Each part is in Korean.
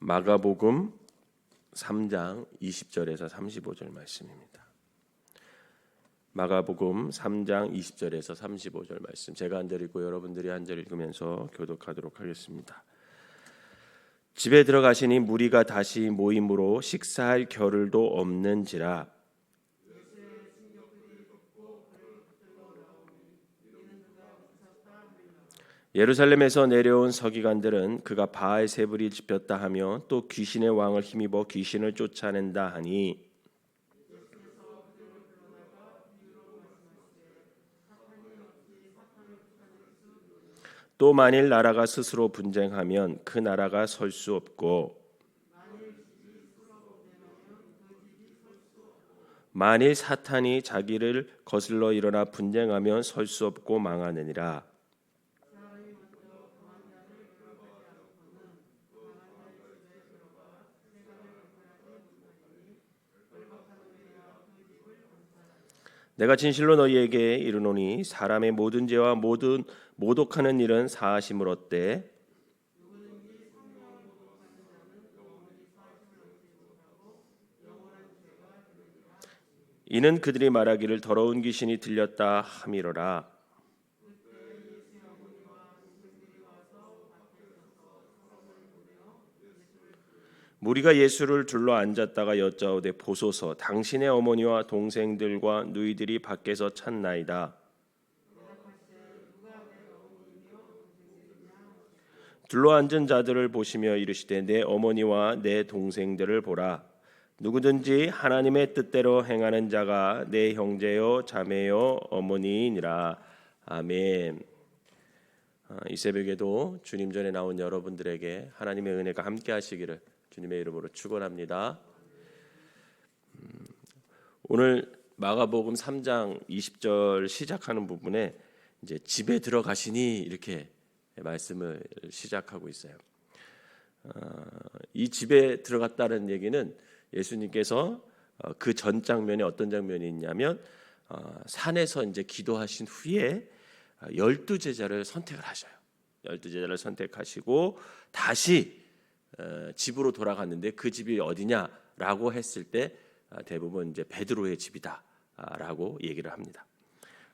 마가복음 3장 20절에서 35절 말씀입니다. 마가복음 3장 20절에서 35절 말씀, 제가 한 절 읽고 여러분들이 한 절 읽으면서 교독하도록 하겠습니다. 집에 들어가시니 무리가 다시 모임으로 식사할 겨를도 없는지라. 예루살렘에서 내려온 서기관들은 그가 바알세불이 집혔다 하며 또 귀신의 왕을 힘입어 귀신을 쫓아낸다 하니 또 만일 나라가 스스로 분쟁하면 그 나라가 설 수 없고 만일 사탄이 자기를 거슬러 일어나 분쟁하면 설 수 없고 망하느니라. 내가 진실로 너희에게 이르노니 사람의 모든 죄와 모든 모독하는 일은 사하심을 얻되 이는 그들이 말하기를 더러운 귀신이 들렸다 함이로라. 무리가 예수를 둘러 앉았다가 여짜오되 보소서, 당신의 어머니와 동생들과 누이들이 밖에서 찾나이다. 둘러 앉은 자들을 보시며 이르시되 내 어머니와 내 동생들을 보라. 누구든지 하나님의 뜻대로 행하는 자가 내 형제요 자매요 어머니이니라. 아멘. 이 새벽에도 주님 전에 나온 여러분들에게 하나님의 은혜가 함께 하시기를 주님의 이름으로 축원합니다. 오늘 마가복음 3장 20절 시작하는 부분에 이제 집에 들어가시니 이렇게 말씀을 시작하고 있어요. 이 집에 들어갔다는 얘기는 예수님께서 그 전 장면에 어떤 장면이 있냐면 산에서 이제 기도하신 후에 12제자를 선택을 하셔요. 12제자를 선택하시고 다시 집으로 돌아갔는데 그 집이 어디냐라고 했을 때 대부분 이제 베드로의 집이다라고 얘기를 합니다.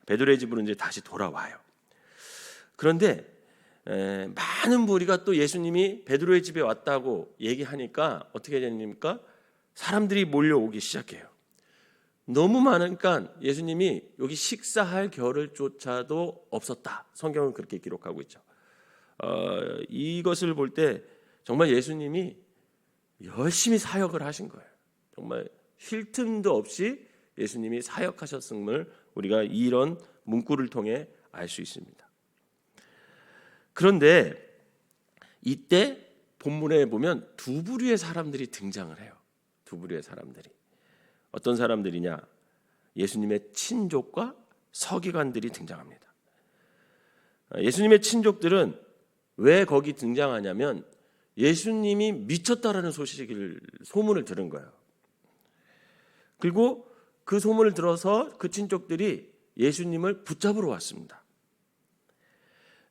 베드로의 집으로 이제 다시 돌아와요. 그런데 많은 무리가 또 예수님이 베드로의 집에 왔다고 얘기하니까 어떻게 됩니까? 사람들이 몰려오기 시작해요. 너무 많으니까 예수님이 여기 식사할 겨를조차도 없었다. 성경은 그렇게 기록하고 있죠. 이것을 볼 때 정말 예수님이 열심히 사역을 하신 거예요. 정말 쉴 틈도 없이 예수님이 사역하셨음을 우리가 이런 문구를 통해 알 수 있습니다. 그런데 이때 본문에 보면 두 부류의 사람들이 등장을 해요. 두 부류의 사람들이. 어떤 사람들이냐? 예수님의 친족과 서기관들이 등장합니다. 예수님의 친족들은 왜 거기 등장하냐면 예수님이 미쳤다라는 소문을 들은 거예요. 그리고 그 소문을 들어서 그 친족들이 예수님을 붙잡으러 왔습니다.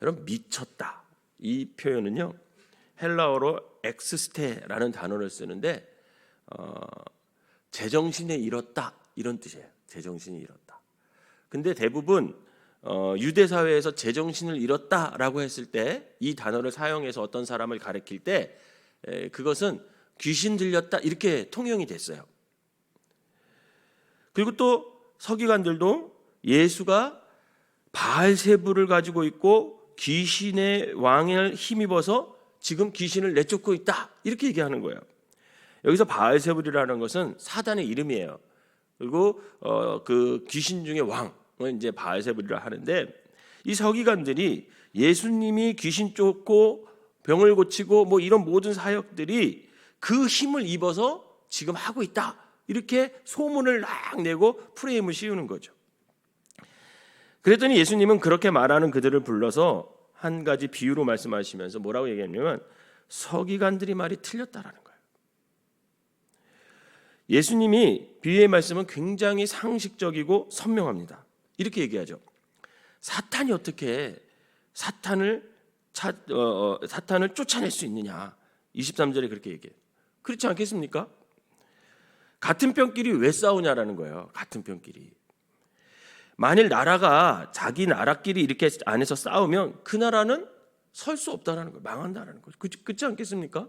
여러분, 미쳤다 이 표현은요 헬라어로 엑스스테라는 단어를 쓰는데 제정신에 잃었다 이런 뜻이에요. 제정신이 잃었다. 근데 대부분 유대 사회에서 제정신을 잃었다라고 했을 때 이 단어를 사용해서 어떤 사람을 가리킬 때 그것은 귀신 들렸다 이렇게 통용이 됐어요. 그리고 또 서기관들도 예수가 바알세불을 가지고 있고 귀신의 왕을 힘입어서 지금 귀신을 내쫓고 있다 이렇게 얘기하는 거예요. 여기서 바알세불이라는 것은 사단의 이름이에요. 그리고 그 귀신 중에 왕은 이제 바알세불이라 하는데 이 서기관들이 예수님이 귀신 쫓고 병을 고치고 뭐 이런 모든 사역들이 그 힘을 입어서 지금 하고 있다 이렇게 소문을 막 내고 프레임을 씌우는 거죠. 그랬더니 예수님은 그렇게 말하는 그들을 불러서 한 가지 비유로 말씀하시면서 뭐라고 얘기했냐면 서기관들이 말이 틀렸다라는 거예요. 예수님이 비유의 말씀은 굉장히 상식적이고 선명합니다. 이렇게 얘기하죠. 사탄이 어떻게 사탄을 쫓아낼 수 있느냐? 23절에 그렇게 얘기해요. 그렇지 않겠습니까? 같은 편끼리 왜 싸우냐라는 거예요. 같은 편끼리. 만일 나라가 자기 나라끼리 이렇게 안에서 싸우면 그 나라는 설 수 없다라는 거예요. 망한다라는 거예요. 그렇지 않겠습니까?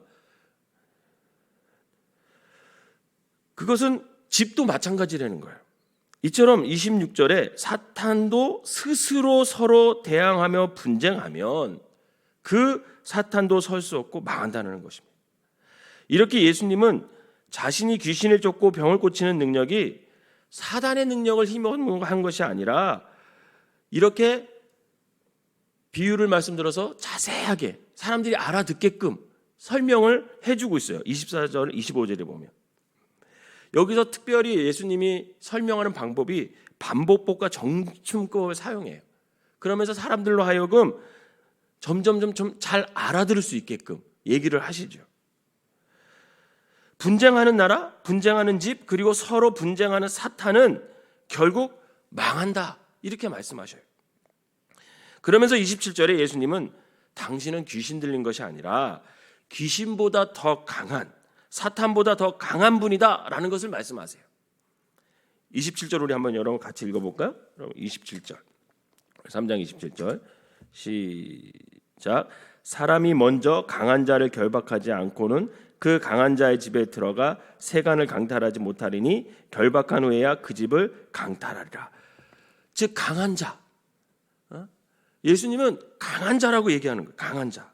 그것은 집도 마찬가지라는 거예요. 이처럼 26절에 사탄도 스스로 서로 대항하며 분쟁하면 그 사탄도 설 수 없고 망한다는 것입니다. 이렇게 예수님은 자신이 귀신을 쫓고 병을 고치는 능력이 사단의 능력을 힘입은 것이 아니라 이렇게 비유를 말씀드려서 자세하게 사람들이 알아듣게끔 설명을 해주고 있어요. 24절, 25절에 보면. 여기서 특별히 예수님이 설명하는 방법이 반복법과 정춤법을 사용해요. 그러면서 사람들로 하여금 점점 좀 잘 알아들을 수 있게끔 얘기를 하시죠. 분쟁하는 나라, 분쟁하는 집, 그리고 서로 분쟁하는 사탄은 결국 망한다. 이렇게 말씀하셔요. 그러면서 27절에 예수님은 당신은 귀신 들린 것이 아니라 귀신보다 더 강한, 사탄보다 더 강한 분이다 라는 것을 말씀하세요. 27절 우리 한번 여러분 같이 읽어볼까요? 27절 3장 27절 시작. 사람이 먼저 강한 자를 결박하지 않고는 그 강한 자의 집에 들어가 세간을 강탈하지 못하리니 결박한 후에야 그 집을 강탈하리라. 즉 강한 자. 예수님은 강한 자라고 얘기하는 거예요. 강한 자.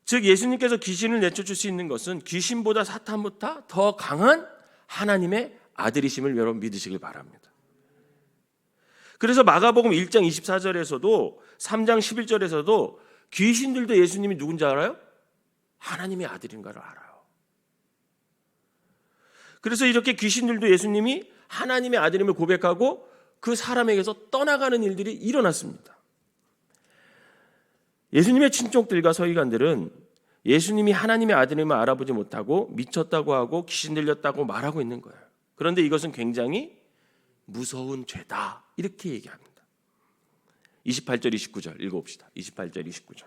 즉 예수님께서 귀신을 내쫓을 수 있는 것은 귀신보다 사탄보다 더 강한 하나님의 아들이심을 여러분 믿으시길 바랍니다. 그래서 마가복음 1장 24절에서도 3장 11절에서도 귀신들도 예수님이 누군지 알아요? 하나님의 아들인 걸 알아요. 그래서 이렇게 귀신들도 예수님이 하나님의 아들임을 고백하고 그 사람에게서 떠나가는 일들이 일어났습니다. 예수님의 친족들과 서기관들은 예수님이 하나님의 아들임을 알아보지 못하고 미쳤다고 하고 귀신 들렸다고 말하고 있는 거예요. 그런데 이것은 굉장히 무서운 죄다 이렇게 얘기합니다. 28절 29절 읽어봅시다. 28절 29절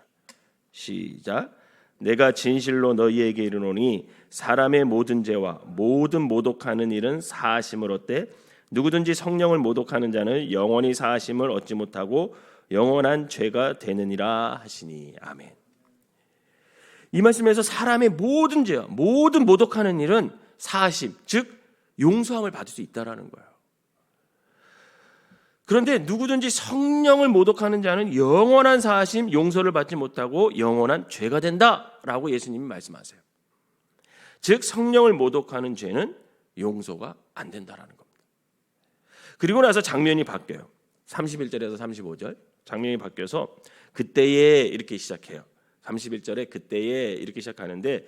시작. 내가 진실로 너희에게 이르노니 사람의 모든 죄와 모든 모독하는 일은 사하심을 얻되 누구든지 성령을 모독하는 자는 영원히 사하심을 얻지 못하고 영원한 죄가 되느니라 하시니. 아멘. 이 말씀에서 사람의 모든 죄와 모든 모독하는 일은 사하심, 즉 용서함을 받을 수 있다라는 거예요. 그런데 누구든지 성령을 모독하는 자는 영원한 사하심, 용서를 받지 못하고 영원한 죄가 된다라고 예수님이 말씀하세요. 즉 성령을 모독하는 죄는 용서가 안 된다라는 겁니다. 그리고 나서 장면이 바뀌어요. 31절에서 35절 장면이 바뀌어서 그때에 이렇게 시작해요. 31절에 그때에 이렇게 시작하는데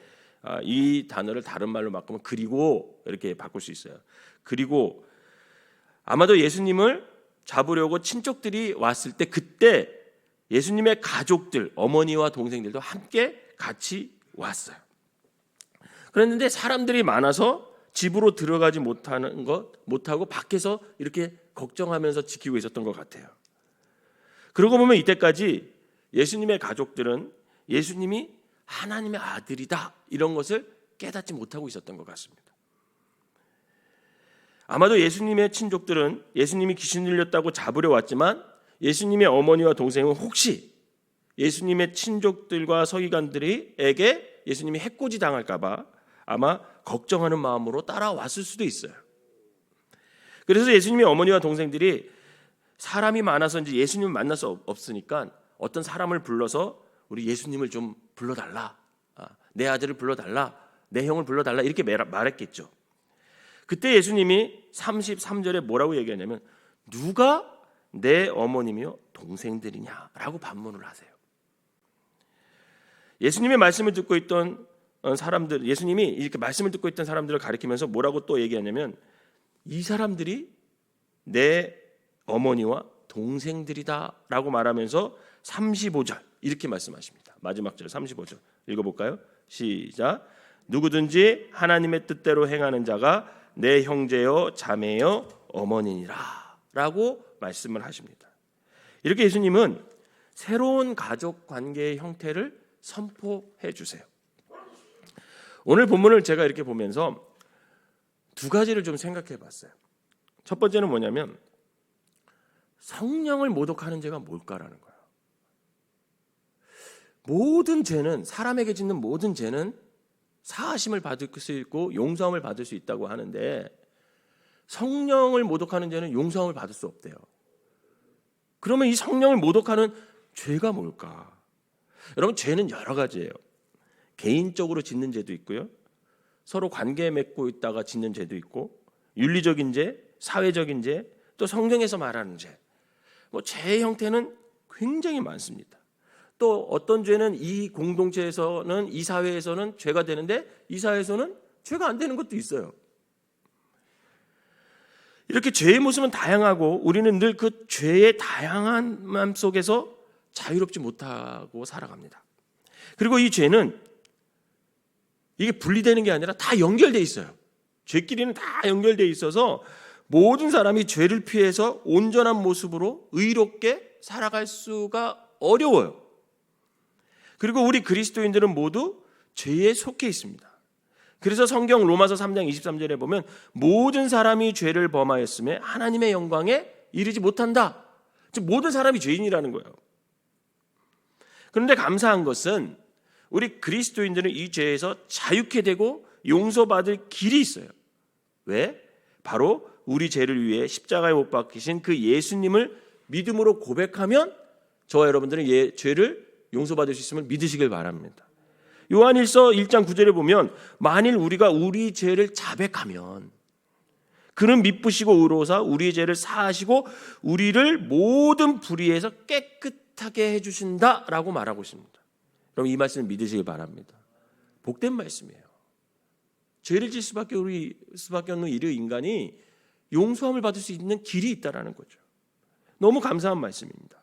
이 단어를 다른 말로 바꾸면 그리고 이렇게 바꿀 수 있어요. 그리고 아마도 예수님을 잡으려고 친족들이 왔을 때 그때 예수님의 가족들, 어머니와 동생들도 함께 같이 왔어요. 그랬는데 사람들이 많아서 집으로 들어가지 못하고 밖에서 이렇게 걱정하면서 지키고 있었던 것 같아요. 그러고 보면 이때까지 예수님의 가족들은 예수님이 하나님의 아들이다 이런 것을 깨닫지 못하고 있었던 것 같습니다. 아마도 예수님의 친족들은 예수님이 귀신 들렸다고 잡으려 왔지만 예수님의 어머니와 동생은 혹시 예수님의 친족들과 서기관들에게 예수님이 해코지 당할까 봐 아마 걱정하는 마음으로 따라왔을 수도 있어요. 그래서 예수님의 어머니와 동생들이 사람이 많아서 이제 예수님을 만날 수 없으니까 어떤 사람을 불러서 우리 예수님을 좀 불러달라, 내 아들을 불러달라, 내 형을 불러달라 이렇게 말했겠죠. 그때 예수님이 33절에 뭐라고 얘기하냐면 누가 내 어머니며 동생들이냐라고 반문을 하세요. 예수님의 말씀을 듣고 있던 사람들, 예수님이 이렇게 말씀을 듣고 있던 사람들을 가리키면서 뭐라고 또 얘기하냐면 이 사람들이 내 어머니와 동생들이다라고 말하면서 35절 이렇게 말씀하십니다. 마지막 절 35절 읽어볼까요? 시작. 누구든지 하나님의 뜻대로 행하는 자가 내 형제요 자매요 어머니니라 라고 말씀을 하십니다. 이렇게 예수님은 새로운 가족 관계의 형태를 선포해 주세요. 오늘 본문을 제가 이렇게 보면서 두 가지를 좀 생각해 봤어요. 첫 번째는 뭐냐면 성령을 모독하는 죄가 뭘까라는 거예요. 모든 죄는, 사람에게 짓는 모든 죄는 사하심을 받을 수 있고 용서함을 받을 수 있다고 하는데 성령을 모독하는 죄는 용서함을 받을 수 없대요. 그러면 이 성령을 모독하는 죄가 뭘까? 여러분, 죄는 여러 가지예요. 개인적으로 짓는 죄도 있고요, 서로 관계 맺고 있다가 짓는 죄도 있고, 윤리적인 죄, 사회적인 죄, 또 성경에서 말하는 죄, 죄의 형태는 굉장히 많습니다. 또 어떤 죄는 이 공동체에서는, 이 사회에서는 죄가 되는데 이 사회에서는 죄가 안 되는 것도 있어요. 이렇게 죄의 모습은 다양하고 우리는 늘 그 죄의 다양함 속에서 자유롭지 못하고 살아갑니다. 그리고 이 죄는 이게 분리되는 게 아니라 다 연결되어 있어요. 죄끼리는 다 연결되어 있어서 모든 사람이 죄를 피해서 온전한 모습으로 의롭게 살아갈 수가 어려워요. 그리고 우리 그리스도인들은 모두 죄에 속해 있습니다. 그래서 성경 로마서 3장 23절에 보면 모든 사람이 죄를 범하였음에 하나님의 영광에 이르지 못한다. 즉 모든 사람이 죄인이라는 거예요. 그런데 감사한 것은 우리 그리스도인들은 이 죄에서 자유케 되고 용서받을 길이 있어요. 왜? 바로 우리 죄를 위해 십자가에 못 박히신 그 예수님을 믿음으로 고백하면 저와 여러분들은 죄를 용서받을 수 있음을 믿으시길 바랍니다. 요한일서 1장 9절에 보면 만일 우리가 우리 죄를 자백하면 그는 미쁘시고 의로우사 우리의 죄를 사하시고 우리를 모든 불의에서 깨끗하게 해주신다라고 말하고 있습니다. 여러분, 이 말씀을 믿으시길 바랍니다. 복된 말씀이에요. 죄를 질 수밖에 없는 이 인간이 용서함을 받을 수 있는 길이 있다는 거죠. 너무 감사한 말씀입니다.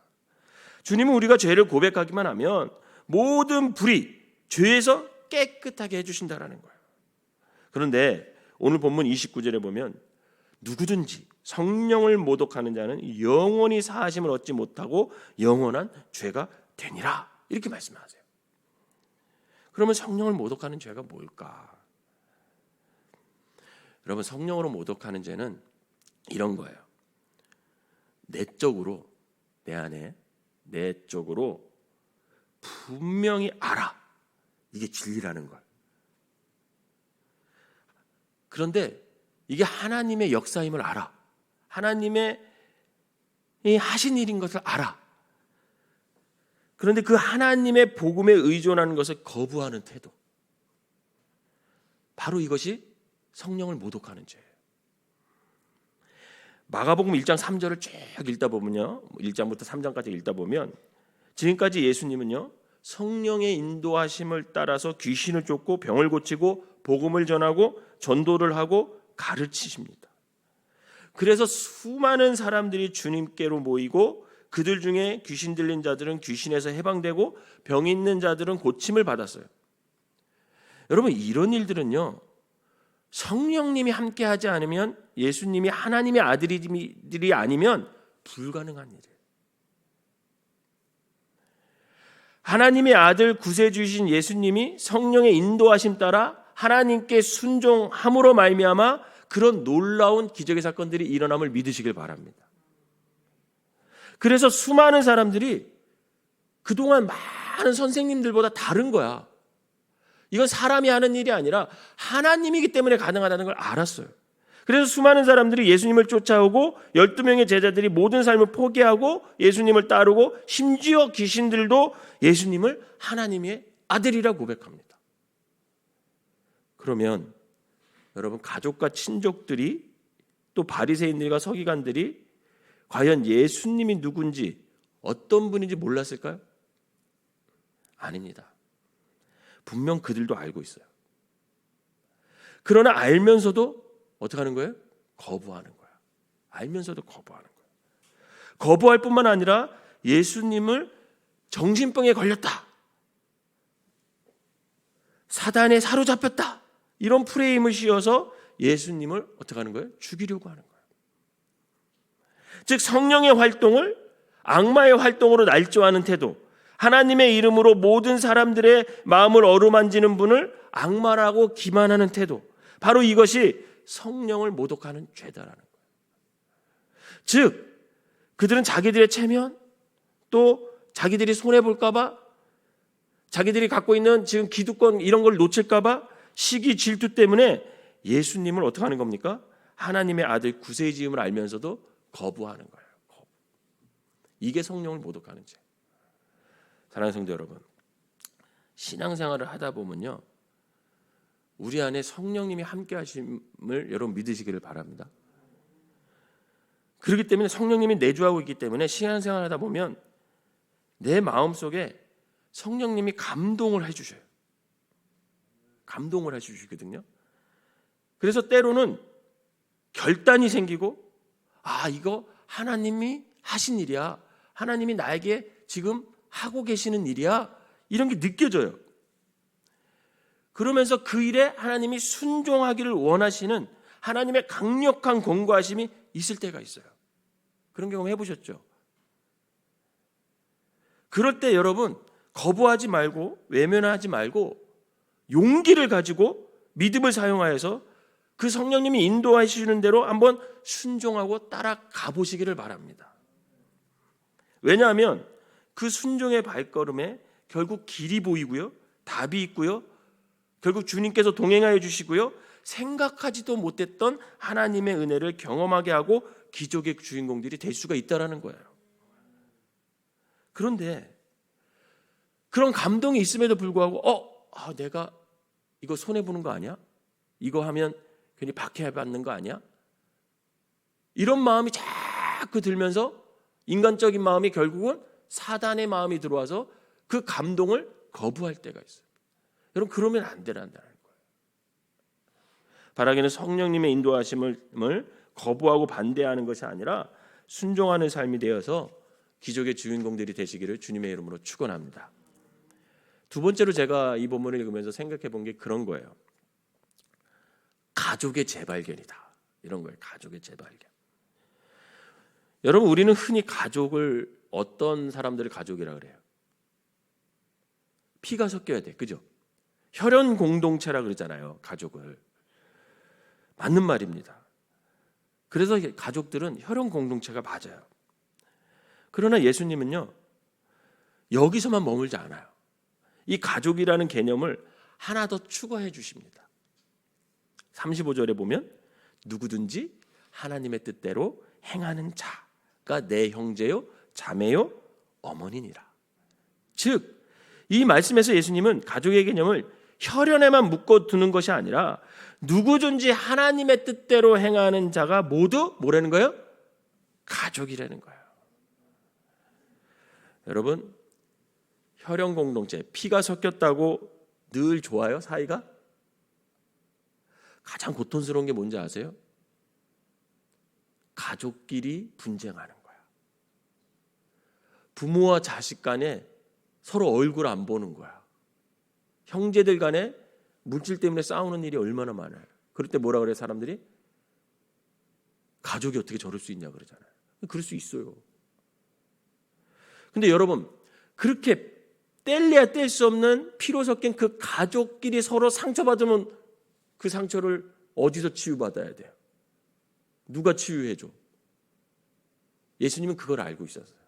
주님은 우리가 죄를 고백하기만 하면 모든 불의, 죄에서 깨끗하게 해주신다는 거예요. 그런데 오늘 본문 29절에 보면 누구든지 성령을 모독하는 자는 영원히 사하심을 얻지 못하고 영원한 죄가 되니라, 이렇게 말씀하세요. 그러면 성령을 모독하는 죄가 뭘까? 여러분, 성령으로 모독하는 죄는 이런 거예요. 내적으로, 내 안에 내적으로 분명히 알아, 이게 진리라는 걸. 그런데 이게 하나님의 역사임을 알아, 하나님의 하신 일인 것을 알아. 그런데 그 하나님의 복음에 의존하는 것을 거부하는 태도, 바로 이것이 성령을 모독하는 죄예요. 마가복음 1장 3절을 쭉 읽다 보면요, 1장부터 3장까지 읽다 보면 지금까지 예수님은요, 성령의 인도하심을 따라서 귀신을 쫓고 병을 고치고 복음을 전하고 전도를 하고 가르치십니다. 그래서 수많은 사람들이 주님께로 모이고 그들 중에 귀신 들린 자들은 귀신에서 해방되고 병 있는 자들은 고침을 받았어요. 여러분, 이런 일들은요, 성령님이 함께하지 않으면, 예수님이 하나님의 아들들이 아니면 불가능한 일이에요. 하나님의 아들 구세주이신 예수님이 성령의 인도하심 따라 하나님께 순종함으로 말미암아 그런 놀라운 기적의 사건들이 일어남을 믿으시길 바랍니다. 그래서 수많은 사람들이 그동안 많은 선생님들보다 다른 거야. 이건 사람이 하는 일이 아니라 하나님이기 때문에 가능하다는 걸 알았어요. 그래서 수많은 사람들이 예수님을 쫓아오고 12명의 제자들이 모든 삶을 포기하고 예수님을 따르고 심지어 귀신들도 예수님을 하나님의 아들이라 고백합니다. 그러면 여러분, 가족과 친족들이, 또 바리새인들과 서기관들이 과연 예수님이 누군지, 어떤 분인지 몰랐을까요? 아닙니다. 분명 그들도 알고 있어요. 그러나 알면서도 어떻게 하는 거예요? 거부하는 거야. 알면서도 거부하는 거예요. 거부할 뿐만 아니라 예수님을 정신병에 걸렸다, 사단에 사로잡혔다, 이런 프레임을 씌워서 예수님을 어떻게 하는 거예요? 죽이려고 하는 거예요. 즉 성령의 활동을 악마의 활동으로 날조하는 태도, 하나님의 이름으로 모든 사람들의 마음을 어루만지는 분을 악마라고 기만하는 태도, 바로 이것이 성령을 모독하는 죄다라는 거예요. 즉 그들은 자기들의 체면, 또 자기들이 손해볼까 봐, 자기들이 갖고 있는 지금 기득권 이런 걸 놓칠까 봐 시기 질투 때문에 예수님을 어떻게 하는 겁니까? 하나님의 아들 구세의 지음을 알면서도 거부하는 거예요. 이게 성령을 모독하는 죄. 사랑하는 성도 여러분, 신앙생활을 하다 보면요, 우리 안에 성령님이 함께 하심을 여러분 믿으시기를 바랍니다. 그렇기 때문에 성령님이 내주하고 있기 때문에 신앙생활을 하다 보면 내 마음속에 성령님이 감동을 해주셔요. 감동을 해주시거든요. 그래서 때로는 결단이 생기고, 아, 이거 하나님이 하신 일이야, 하나님이 나에게 지금 하고 계시는 일이야, 이런 게 느껴져요. 그러면서 그 일에 하나님이 순종하기를 원하시는 하나님의 강력한 권고하심이 있을 때가 있어요. 그런 경험 해보셨죠? 그럴 때 여러분, 거부하지 말고 외면하지 말고 용기를 가지고 믿음을 사용하여서 그 성령님이 인도하시는 대로 한번 순종하고 따라가 보시기를 바랍니다. 왜냐하면 그 순종의 발걸음에 결국 길이 보이고요, 답이 있고요, 결국 주님께서 동행하여 주시고요, 생각하지도 못했던 하나님의 은혜를 경험하게 하고 기적의 주인공들이 될 수가 있다라는 거예요. 그런데 그런 감동이 있음에도 불구하고 내가 이거 손해보는 거 아니야? 이거 하면 괜히 박해받는 거 아니야? 이런 마음이 자꾸 들면서 인간적인 마음이 결국은 사단의 마음이 들어와서 그 감동을 거부할 때가 있어요. 여러분, 그러면 안 되란다는 거예요. 바라기는 성령님의 인도하심을 거부하고 반대하는 것이 아니라 순종하는 삶이 되어서 기적의 주인공들이 되시기를 주님의 이름으로 축원합니다. 두 번째로 제가 이 본문을 읽으면서 생각해 본 게 그런 거예요. 가족의 재발견이다. 이런 거예요. 가족의 재발견. 여러분, 우리는 흔히 가족을 어떤 사람들을 가족이라 그래요? 피가 섞여야 돼. 그죠? 혈연 공동체라 그러잖아요. 가족을. 맞는 말입니다. 그래서 가족들은 혈연 공동체가 맞아요. 그러나 예수님은요, 여기서만 머물지 않아요. 이 가족이라는 개념을 하나 더 추가해 주십니다. 35절에 보면 누구든지 하나님의 뜻대로 행하는 자가 내 형제요, 자매요, 어머니니라. 즉, 이 말씀에서 예수님은 가족의 개념을 혈연에만 묶어두는 것이 아니라 누구든지 하나님의 뜻대로 행하는 자가 모두 뭐라는 거예요? 가족이라는 거예요. 여러분, 혈연 공동체, 피가 섞였다고 늘 좋아요? 사이가? 가장 고통스러운 게 뭔지 아세요? 가족끼리 분쟁하는 거야. 부모와 자식 간에 서로 얼굴 안 보는 거야. 형제들 간에 물질 때문에 싸우는 일이 얼마나 많아요. 그럴 때 뭐라 그래요, 사람들이? 가족이 어떻게 저럴 수 있냐 그러잖아요. 그럴 수 있어요. 근데 여러분, 그렇게 뗄래야 뗄 수 없는 피로 섞인 그 가족끼리 서로 상처받으면 그 상처를 어디서 치유받아야 돼요? 누가 치유해줘? 예수님은 그걸 알고 있었어요.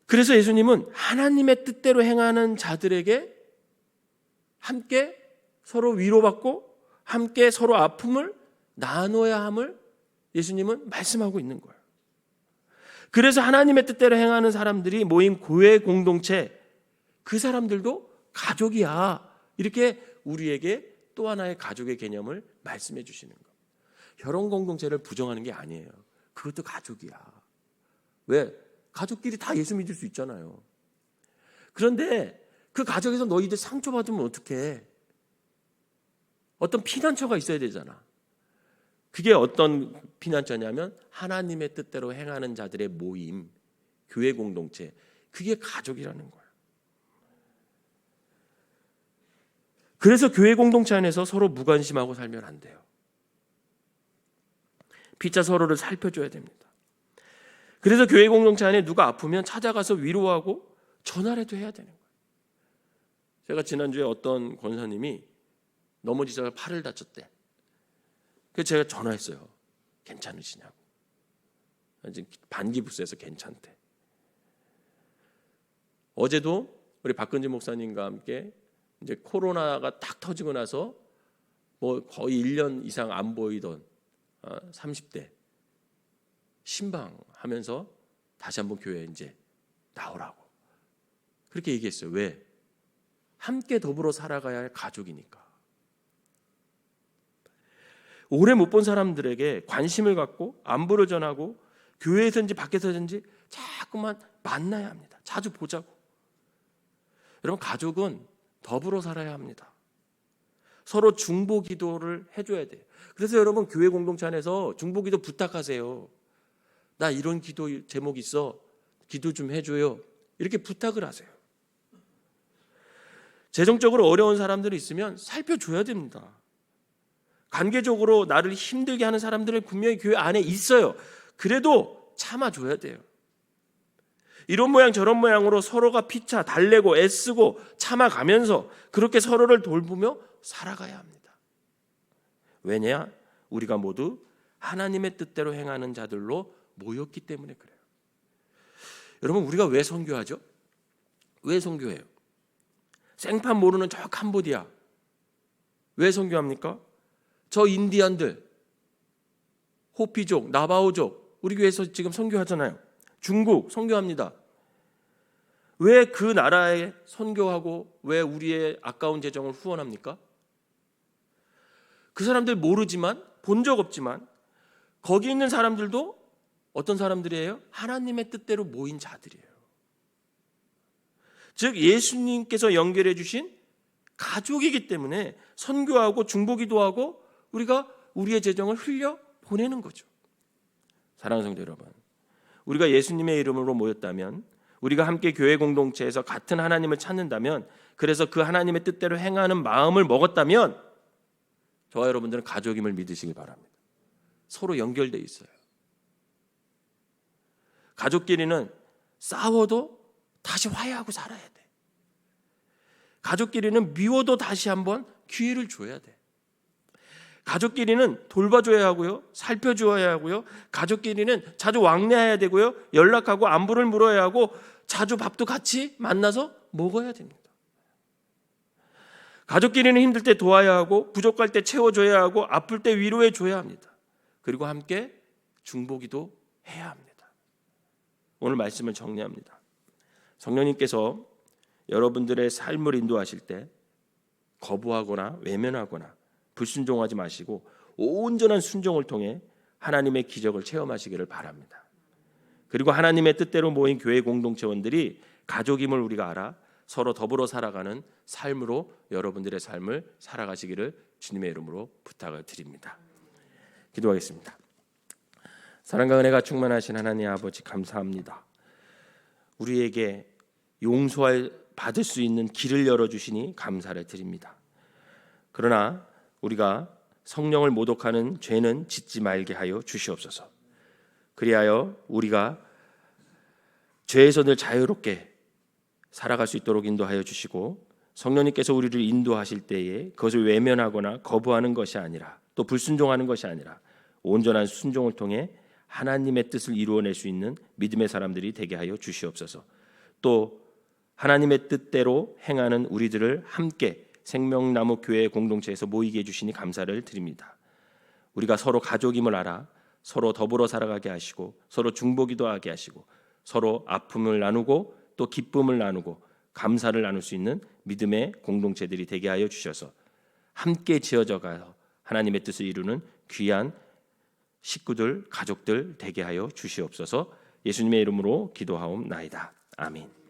그래서 예수님은 하나님의 뜻대로 행하는 자들에게 함께 서로 위로받고 함께 서로 아픔을 나눠야 함을 예수님은 말씀하고 있는 거예요. 그래서 하나님의 뜻대로 행하는 사람들이 모인 교회 공동체, 그 사람들도 가족이야. 이렇게 우리에게 또 하나의 가족의 개념을 말씀해 주시는 거예요. 혈연 공동체를 부정하는 게 아니에요. 그것도 가족이야. 왜? 가족끼리 다 예수 믿을 수 있잖아요. 그런데 그 가족에서 너희들 상처받으면 어떡해? 어떤 피난처가 있어야 되잖아. 그게 어떤 피난처냐면 하나님의 뜻대로 행하는 자들의 모임, 교회 공동체, 그게 가족이라는 거예요. 그래서 교회 공동체 안에서 서로 무관심하고 살면 안 돼요. 피차 서로를 살펴줘야 됩니다. 그래서 교회 공동체 안에 누가 아프면 찾아가서 위로하고 전화라도 해야 되는 거예요. 제가 지난주에 어떤 권사님이 넘어지다가 팔을 다쳤대. 그래서 제가 전화했어요. 괜찮으시냐고. 지금 반기부스에서 괜찮대. 어제도 우리 박근지 목사님과 함께 이제 코로나가 딱 터지고 나서 뭐 거의 1년 이상 안 보이던 30대 신방하면서 다시 한번 교회에 이제 나오라고 그렇게 얘기했어요. 왜? 함께 더불어 살아가야 할 가족이니까. 오래 못 본 사람들에게 관심을 갖고 안부를 전하고 교회에서든지 밖에서든지 자꾸만 만나야 합니다. 자주 보자고. 여러분, 가족은 더불어 살아야 합니다. 서로 중보기도를 해줘야 돼요. 그래서 여러분, 교회 공동체 안에서 중보기도 부탁하세요. 나 이런 기도 제목 있어, 기도 좀 해줘요. 이렇게 부탁을 하세요. 재정적으로 어려운 사람들이 있으면 살펴줘야 됩니다. 관계적으로 나를 힘들게 하는 사람들은 분명히 교회 안에 있어요. 그래도 참아줘야 돼요. 이런 모양 저런 모양으로 서로가 피차 달래고 애쓰고 참아가면서 그렇게 서로를 돌보며 살아가야 합니다. 왜냐? 우리가 모두 하나님의 뜻대로 행하는 자들로 모였기 때문에 그래요. 여러분, 우리가 왜 선교하죠? 왜 선교해요? 생판 모르는 저 캄보디아 왜 선교합니까? 저 인디안들, 호피족, 나바오족 우리 교회에서 지금 선교하잖아요. 중국 선교합니다. 왜 그 나라에 선교하고 왜 우리의 아까운 재정을 후원합니까? 그 사람들 모르지만 본 적 없지만 거기 있는 사람들도 어떤 사람들이에요? 하나님의 뜻대로 모인 자들이에요. 즉 예수님께서 연결해 주신 가족이기 때문에 선교하고 중보기도하고 우리가 우리의 재정을 흘려 보내는 거죠. 사랑하는 성도 여러분, 우리가 예수님의 이름으로 모였다면, 우리가 함께 교회 공동체에서 같은 하나님을 찾는다면, 그래서 그 하나님의 뜻대로 행하는 마음을 먹었다면 저와 여러분들은 가족임을 믿으시기 바랍니다. 서로 연결되어 있어요. 가족끼리는 싸워도 다시 화해하고 살아야 돼. 가족끼리는 미워도 다시 한번 기회를 줘야 돼. 가족끼리는 돌봐줘야 하고요, 살펴줘야 하고요, 가족끼리는 자주 왕래해야 되고요, 연락하고 안부를 물어야 하고 자주 밥도 같이 만나서 먹어야 됩니다. 가족끼리는 힘들 때 도와야 하고 부족할 때 채워줘야 하고 아플 때 위로해줘야 합니다. 그리고 함께 중보기도 해야 합니다. 오늘 말씀을 정리합니다. 성령님께서 여러분들의 삶을 인도하실 때 거부하거나 외면하거나 불순종하지 마시고 온전한 순종을 통해 하나님의 기적을 체험하시기를 바랍니다. 그리고 하나님의 뜻대로 모인 교회 공동체원들이 가족임을 우리가 알아 서로 더불어 살아가는 삶으로 여러분들의 삶을 살아가시기를 주님의 이름으로 부탁을 드립니다. 기도하겠습니다. 사랑과 은혜가 충만하신 하나님 아버지, 감사합니다. 우리에게 용서할 받을 수 있는 길을 열어주시니 감사를 드립니다. 그러나 우리가 성령을 모독하는 죄는 짓지 말게 하여 주시옵소서. 그리하여 우리가 죄에서 늘 자유롭게 살아갈 수 있도록 인도하여 주시고, 성령님께서 우리를 인도하실 때에 그것을 외면하거나 거부하는 것이 아니라 또 불순종하는 것이 아니라 온전한 순종을 통해 하나님의 뜻을 이루어낼 수 있는 믿음의 사람들이 되게 하여 주시옵소서. 또 하나님의 뜻대로 행하는 우리들을 함께 생명나무 교회 공동체에서 모이게 해주시니 감사를 드립니다. 우리가 서로 가족임을 알아 서로 더불어 살아가게 하시고 서로 중보기도하게 하시고 서로 아픔을 나누고 또 기쁨을 나누고 감사를 나눌 수 있는 믿음의 공동체들이 되게 하여 주셔서 함께 지어져 가서 하나님의 뜻을 이루는 귀한 식구들, 가족들 되게 하여 주시옵소서. 예수님의 이름으로 기도하옵나이다. 아멘.